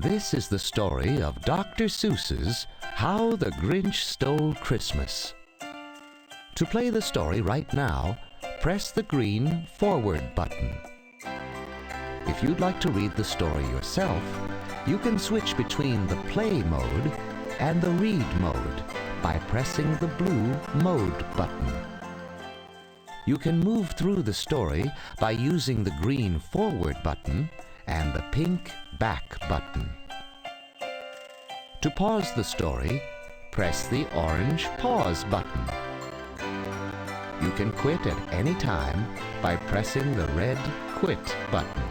This is the story of Dr. Seuss's How the Grinch Stole Christmas. To play the story right now, press the green forward button. If you'd like to read the story yourself, you can switch between the play mode and the read mode by pressing the blue mode button. You can move through the story by using the green forward button and the pink back button. To pause the story, press the orange pause button. You can quit at any time by pressing the red quit button.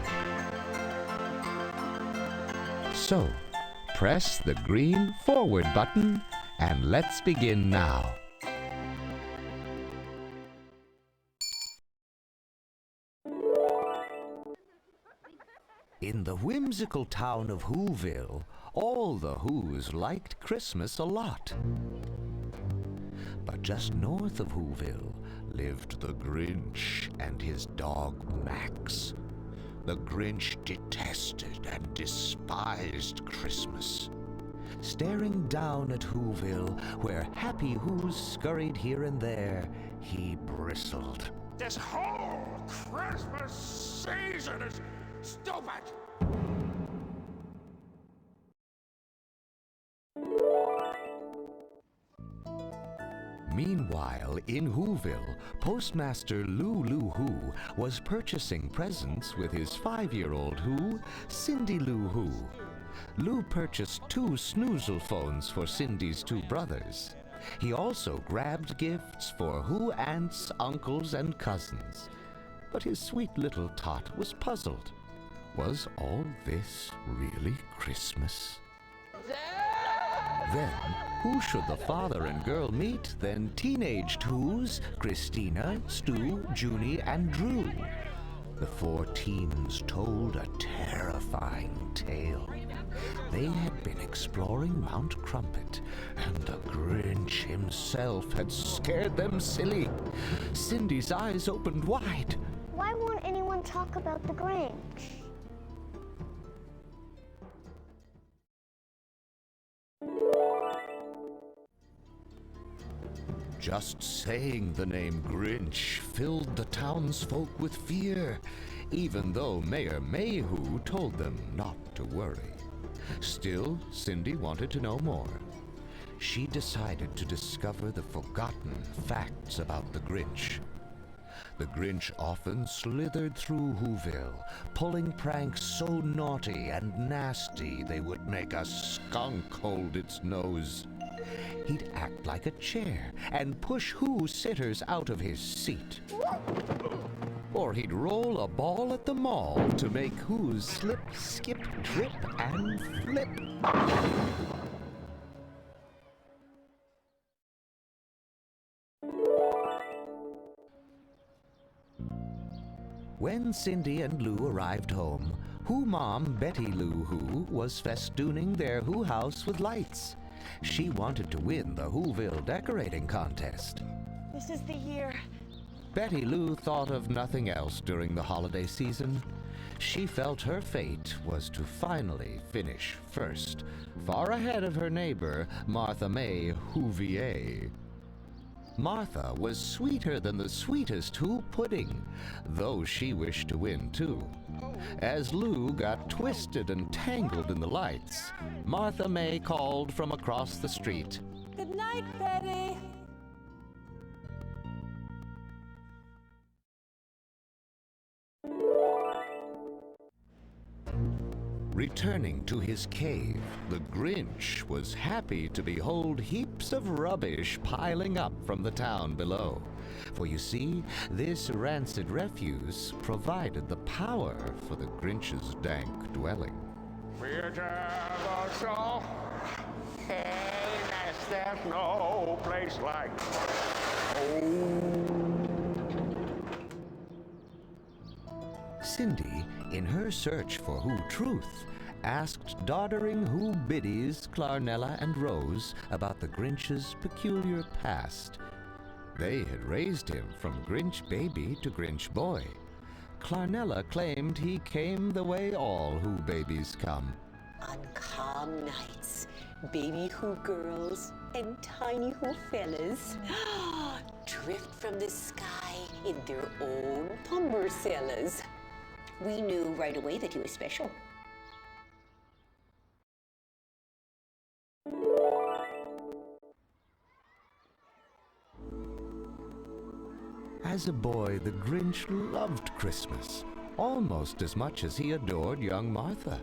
So, press the green forward button and let's begin now. In the whimsical town of Whoville, all the Whos liked Christmas a lot. But just north of Whoville lived the Grinch and his dog Max. The Grinch detested and despised Christmas. Staring down at Whoville, where happy Whos scurried here and there, he bristled. This whole Christmas season is stupid! Meanwhile, in Whoville, Postmaster Lou Who was purchasing presents with his 5-year-old Who, Cindy Lou Who. Lou purchased 2 snoozle phones for Cindy's 2 brothers. He also grabbed gifts for Who aunts, uncles, and cousins. But his sweet little tot was puzzled. Was all this really Christmas? Then, who should the father and girl meet than teenaged Whos, Christina, Stu, Junie, and Drew? The 4 teens told a terrifying tale. They had been exploring Mount Crumpet, and the Grinch himself had scared them silly. Cindy's eyes opened wide. Why won't anyone talk about the Grinch? Just saying the name Grinch filled the townsfolk with fear, even though Mayor Mayhew told them not to worry. Still, Cindy wanted to know more. She decided to discover the forgotten facts about the Grinch. The Grinch often slithered through Whoville, pulling pranks so naughty and nasty they would make a skunk hold its nose. He'd act like a chair and push Who sitters out of his seat. Or he'd roll a ball at the mall to make Who's slip, skip, trip, and flip. When Cindy and Lou arrived home, Who Mom Betty Lou Who was festooning their Who house with lights. She wanted to win the Whoville decorating contest. This is the year. Betty Lou thought of nothing else during the holiday season. She felt her fate was to finally finish first, far ahead of her neighbor, Martha May Whovier. Martha was sweeter than the sweetest Who pudding, though she wished to win too. As Lou got twisted and tangled in the lights, Martha May called from across the street. Good night, Betty. Returning to his cave, the Grinch was happy to behold heaps of rubbish piling up from the town below. For you see, this rancid refuse provided the power for the Grinch's dank dwelling. Beautiful, hey, there's no place like home. Cindy, in her search for Who truth, asked doddering Who biddies Clarnella and Rose about the Grinch's peculiar past. They had raised him from Grinch baby to Grinch boy. Clarnella claimed he came the way all Who babies come, On calm nights, baby Who girls and tiny Who fellas drift from the sky in their own umbrellas. We knew right away that he was special. As a boy, the Grinch loved Christmas almost as much as he adored young Martha.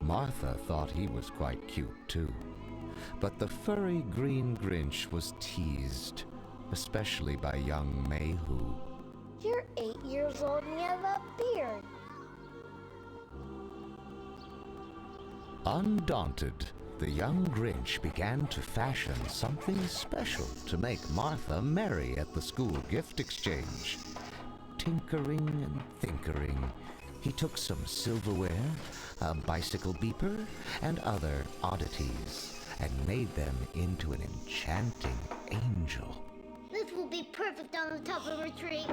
Martha thought he was quite cute too, but the furry green Grinch was teased, especially by young Mayhew. You're 8 years old and you have a beard. Undaunted, the young Grinch began to fashion something special to make Martha merry at the school gift exchange. Tinkering and thinkering, he took some silverware, a bicycle beeper, and other oddities, and made them into an enchanting angel. This will be perfect on the top of a tree.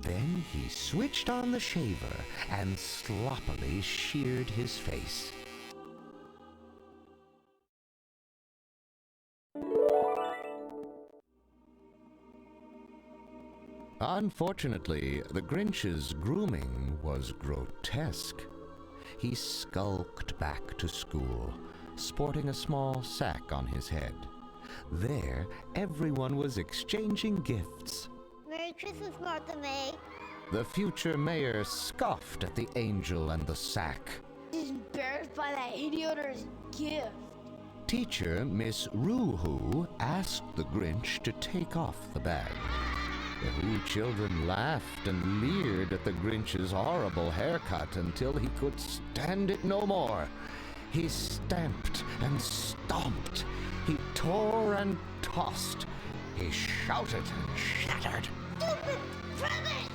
Then he switched on the shaver and sloppily sheared his face. Unfortunately, the Grinch's grooming was grotesque. He skulked back to school, sporting a small sack on his head. There, everyone was exchanging gifts. Merry Christmas, Martha May. The future mayor scoffed at the angel and the sack. He's embarrassed by that idioter's gift. Teacher Miss Roo-Hoo asked the Grinch to take off the bag. The Who children laughed and leered at the Grinch's horrible haircut until he could stand it no more. He stamped and stomped. He tore and tossed. He shouted and shattered. Stupid Privet!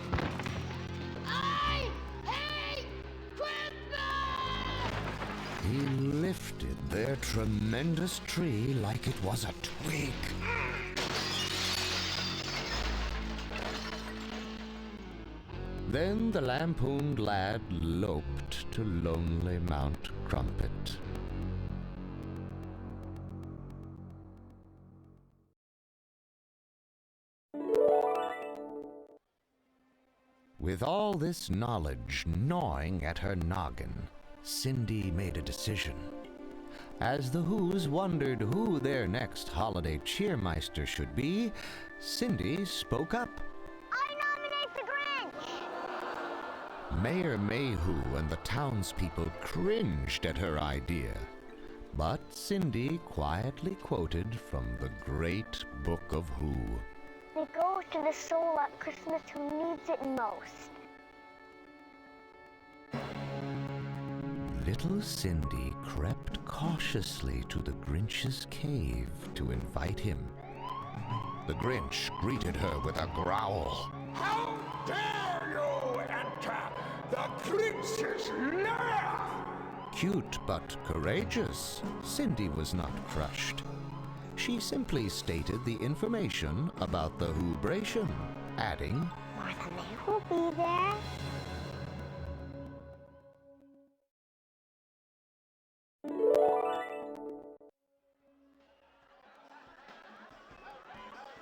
I hate Christmas! He lifted their tremendous tree like it was a twig. Then the lampooned lad loped to lonely Mount Crumpet. With all this knowledge gnawing at her noggin, Cindy made a decision. As the Who's wondered who their next holiday cheermeister should be, Cindy spoke up. Mayor Mayhew and the townspeople cringed at her idea, but Cindy quietly quoted from the great Book of Who. It goes to the soul at Christmas who needs it most. Little Cindy crept cautiously to the Grinch's cave to invite him. The Grinch greeted her with a growl. How dare you enter the Grinch's lair? Cute but courageous, Cindy was not crushed. She simply stated the information about the Whobration, adding, Martha May will be there.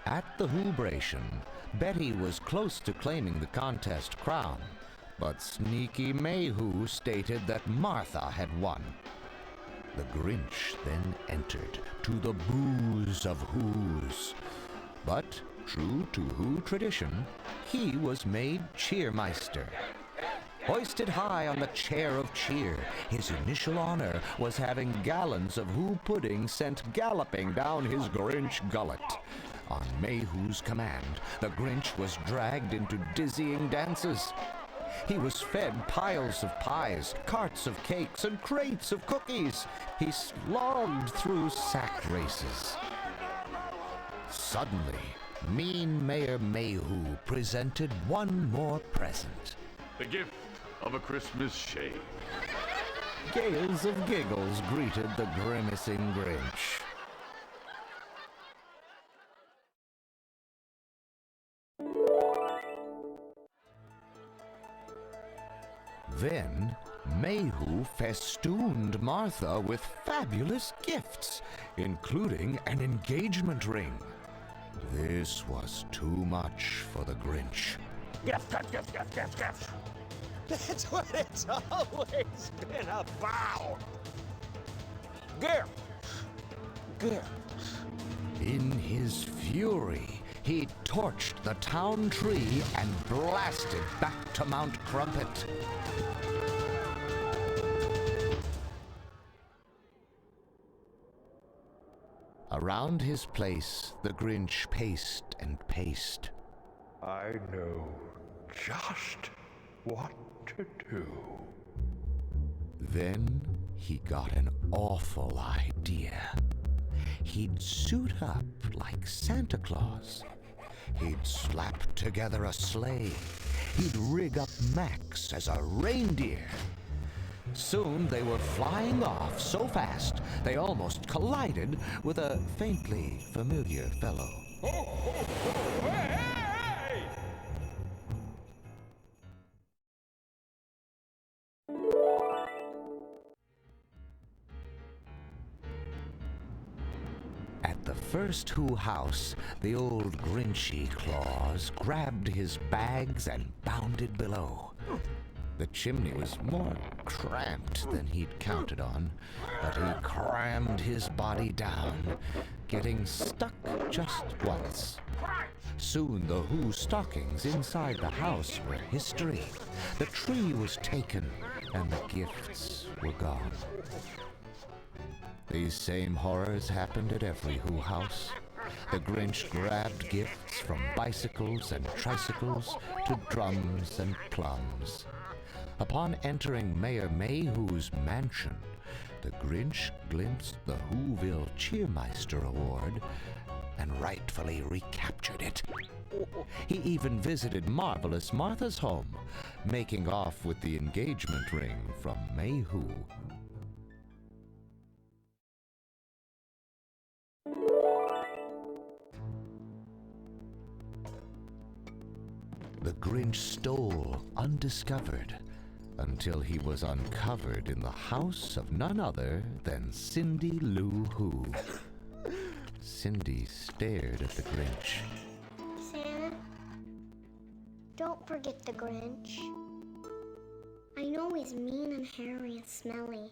At the Whobration, Betty was close to claiming the contest crown, but sneaky Mayhew stated that Martha had won. The Grinch then entered to the booze of Who's. But, true to Who tradition, he was made cheermeister. Hoisted high on the chair of cheer, his initial honor was having gallons of Who pudding sent galloping down his Grinch gullet. On Mayhew's command, the Grinch was dragged into dizzying dances. He was fed piles of pies, carts of cakes, and crates of cookies. He slogged through sack races. Suddenly, mean Mayor Mayhew presented one more present. The gift of a Christmas shave. Gales of giggles greeted the grimacing Grinch. Then, Mayhew festooned Martha with fabulous gifts, including an engagement ring. This was too much for the Grinch. Gift, gift, gift, gift, gift, gift. That's what it's always been about. Gifts. Gifts. In his fury, he torched the town tree and blasted back to Mount Crumpet. Around his place, the Grinch paced and paced. I know just what to do. Then he got an awful idea. He'd suit up like Santa Claus. He'd slap together a sleigh. He'd rig up Max as a reindeer. Soon they were flying off so fast they almost collided with a faintly familiar fellow. Ho, ho, ho, hey! At the first Who house, the old Grinchy Claus grabbed his bags and bounded below. The chimney was more cramped than he'd counted on, but he crammed his body down, getting stuck just once. Soon the Who stockings inside the house were history. The tree was taken, and the gifts were gone. These same horrors happened at every Who house. The Grinch grabbed gifts from bicycles and tricycles to drums and plums. Upon entering Mayor Mayhew's mansion, the Grinch glimpsed the Whoville Cheermeister Award and rightfully recaptured it. He even visited Marvelous Martha's home, making off with the engagement ring from Mayhew. The Grinch stole undiscovered until he was uncovered in the house of none other than Cindy Lou Who. Cindy stared at the Grinch. Santa, don't forget the Grinch. I know he's mean and hairy and smelly,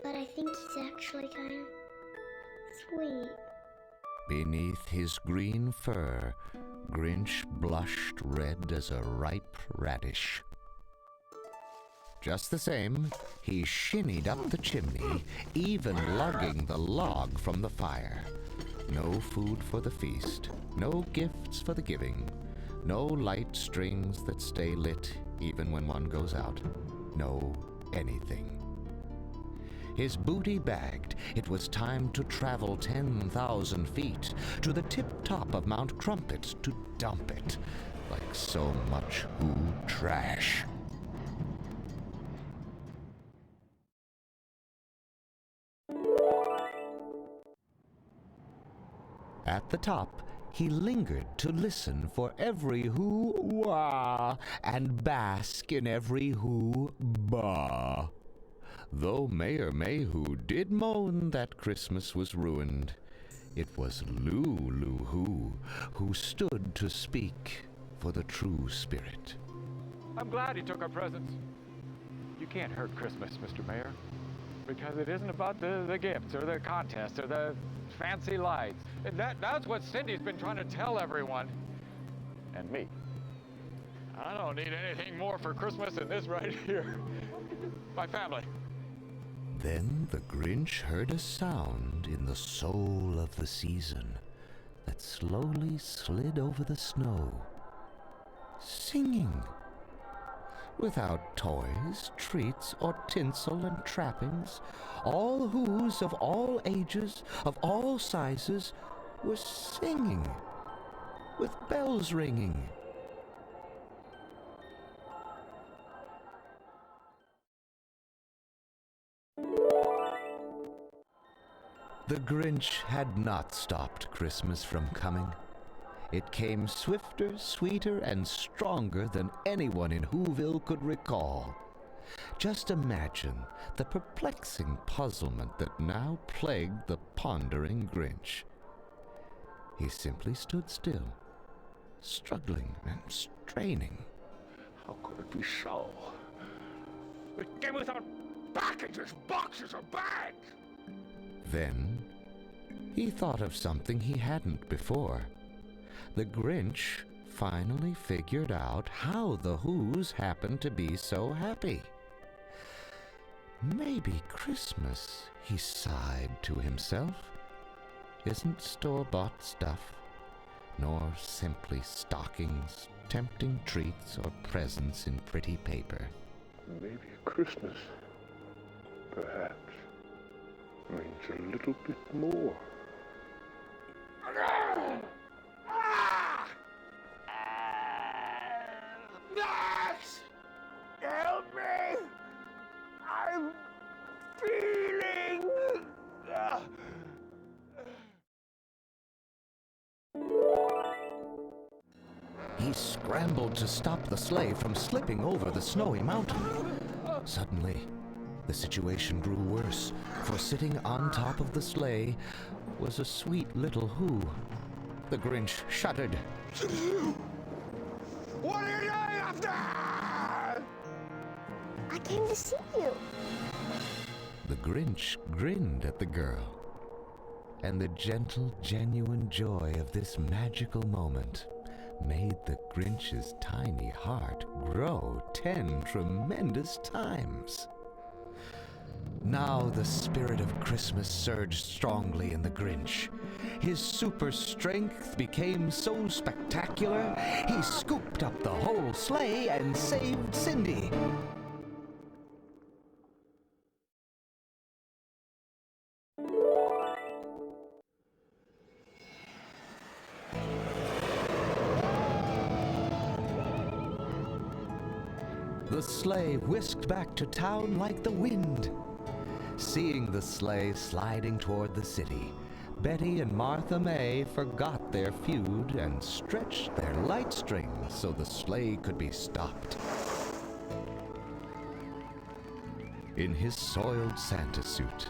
but I think he's actually kind of sweet. Beneath his green fur, Grinch blushed red as a ripe radish. Just the same, he shinnied up the chimney, even lugging the log from the fire. No food for the feast, no gifts for the giving, no light strings that stay lit even when one goes out, no anything. His booty bagged, it was time to travel 10,000 feet to the tip-top of Mount Crumpet to dump it, like so much Who trash. At the top, he lingered to listen for every Who wah and bask in every Who bah. Though Mayor Mayhew did moan that Christmas was ruined, it was Lou who stood to speak for the true spirit. I'm glad he took our presents. You can't hurt Christmas, Mr. Mayor, because it isn't about the gifts or the contests or the fancy lights. And that's what Cindy's been trying to tell everyone. And me. I don't need anything more for Christmas than this right here. My family. Then the Grinch heard a sound in the soul of the season that slowly slid over the snow. Singing. Without toys, treats, or tinsel and trappings, all Who's of all ages, of all sizes, were singing, with bells ringing. The Grinch had not stopped Christmas from coming. It came swifter, sweeter, and stronger than anyone in Whoville could recall. Just imagine the perplexing puzzlement that now plagued the pondering Grinch. He simply stood still, struggling and straining. How could it be so? It came without packages, boxes, or bags! Then he thought of something he hadn't before. The Grinch finally figured out how the Who's happened to be so happy. Maybe Christmas, he sighed to himself, isn't store-bought stuff, nor simply stockings, tempting treats, or presents in pretty paper. Maybe Christmas, perhaps, means a little bit more. Max! Help me! I'm feeling... He scrambled to stop the sleigh from slipping over the snowy mountain. Suddenly, the situation grew worse, for sitting on top of the sleigh was a sweet little Who. The Grinch shuddered. What are you doing up there? I came to see you. The Grinch grinned at the girl, and the gentle, genuine joy of this magical moment made the Grinch's tiny heart grow 10 tremendous times. Now the spirit of Christmas surged strongly in the Grinch. His super strength became so spectacular, he scooped up the whole sleigh and saved Cindy. The sleigh whisked back to town like the wind. Seeing the sleigh sliding toward the city, Betty and Martha May forgot their feud and stretched their light strings so the sleigh could be stopped. In his soiled Santa suit,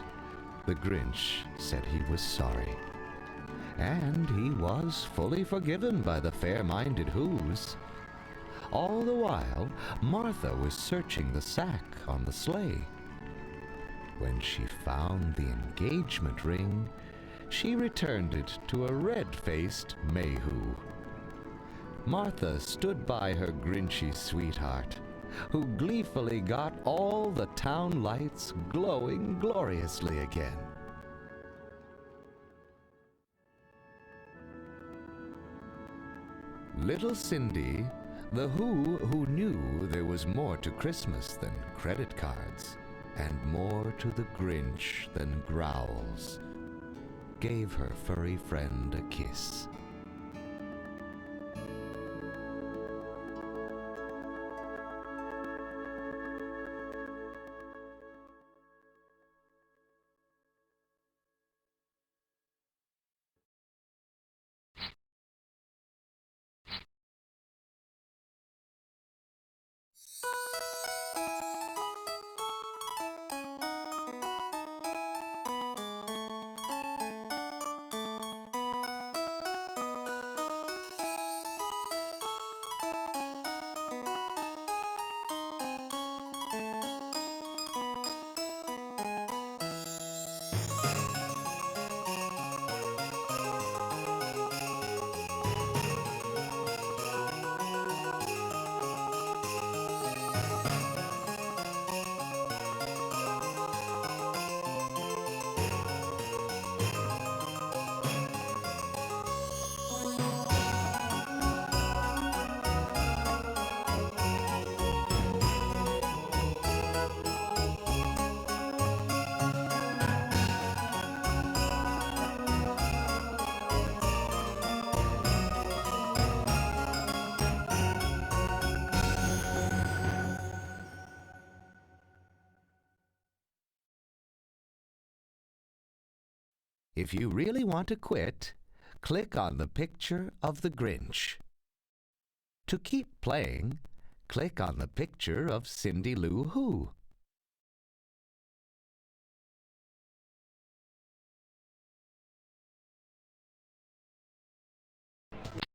the Grinch said he was sorry. And he was fully forgiven by the fair-minded Who's. All the while, Martha was searching the sack on the sleigh. When she found the engagement ring, she returned it to a red-faced Mayhew. Martha stood by her Grinchy sweetheart, who gleefully got all the town lights glowing gloriously again. Little Cindy, the who knew there was more to Christmas than credit cards, and more to the Grinch than growls, gave her furry friend a kiss. If you really want to quit, click on the picture of the Grinch. To keep playing, click on the picture of Cindy Lou Who.